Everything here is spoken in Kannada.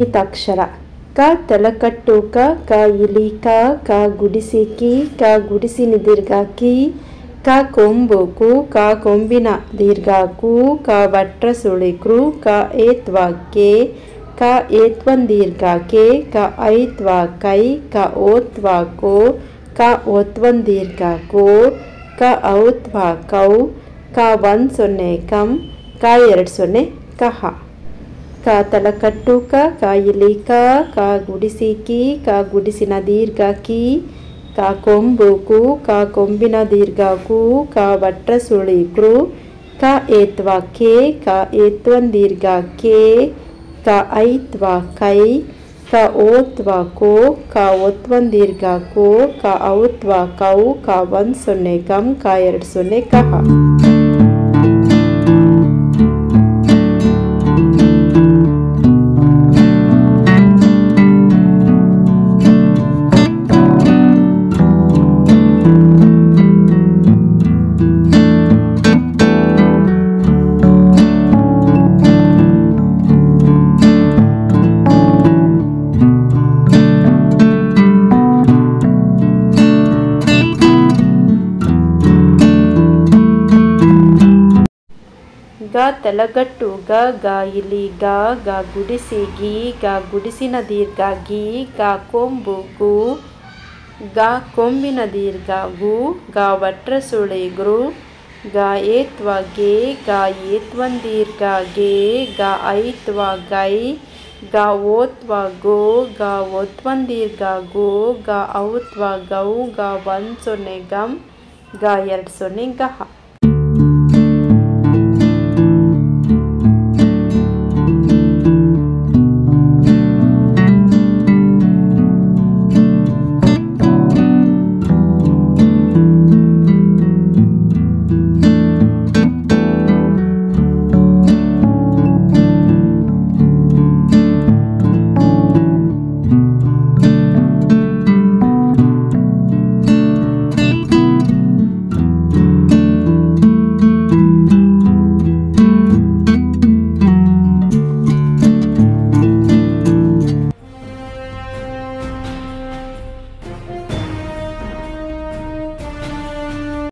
ಮಿತಾಕ್ಷರ ಕ ತಲಕಟ್ಟು ಕ ಇಲಿ ಕ ಗುಡಿಸಿ ಕಿ ಕ ಗುಡಿಸಿನ ದೀರ್ಘ ಕಿ ಕ ಕೊಂಬು ಕ ಕೊಂಬಿನ ದೀರ್ಘ ಕ ವಟ್ರ ಸುಳಿ ಕ ಏತ್ವ ಕೆ ಕ ಏತ್ವನ್ ದೀರ್ಘ ಕ ಐತ್ವ ಕೈ ಕ ಓತ್ವ ಕ ಓತ್ವನ್ ದೀರ್ಘ ಕ ಔತ್ವ ಕೌ ಕ 1 0 ಕಂ ಕ 2 0 ಕಹ ಕ ತಲಕಟ್ಟು ಕ ಇಲಿ ಕ ಗುಡಿಸಿ ಕಿ ಕ ಗುಡಿಸಿನ ದೀರ್ಘ ಕಿ ಕ ಕೊಂಬು ಕ ಕೊಂಬಿನ ದೀರ್ಘ ಕ ವಟ್ರ ಸುಳಿ ಕ ಏತ್ವ ಕೆ ಕ ಏತ್ವನ್ ದೀರ್ಘ ಕ ಐತ್ವ ಕೈ ಕ ಓತ್ವ ಕ ಓತ್ವನ್ ದೀರ್ಘ ಕ ಔತ್ವ ಕೌ ಕ 1 0 ಕಂ ಕ 2 0 ಕಹ ಗ ತಲಗಟ್ಟು ಗ ಇಲಿ ಗ ಗುಡಿಸಿ ಗಿ ಗ ಗುಡಿಸಿನ ದೀರ್ಘ ಗಿ ಗ ಕೊಂಬು ಗ ಕೊಂಬಿನ ದೀರ್ಘ ಗ ವಟ್ರ ಸುಳಿ ಗ ಏತ್ವ ಗೆ ಗ ಏತ್ವನ್ ದೀರ್ಘ ಗ ಐತ್ವ ಗೈ ಗ ಓತ್ವ ಗ ಓತ್ವನ್ ದೀರ್ಘ ಗ ಔತ್ವ ಗೌ ಗ 1 0 ಗಂ ಗ 2 0 ಗಹ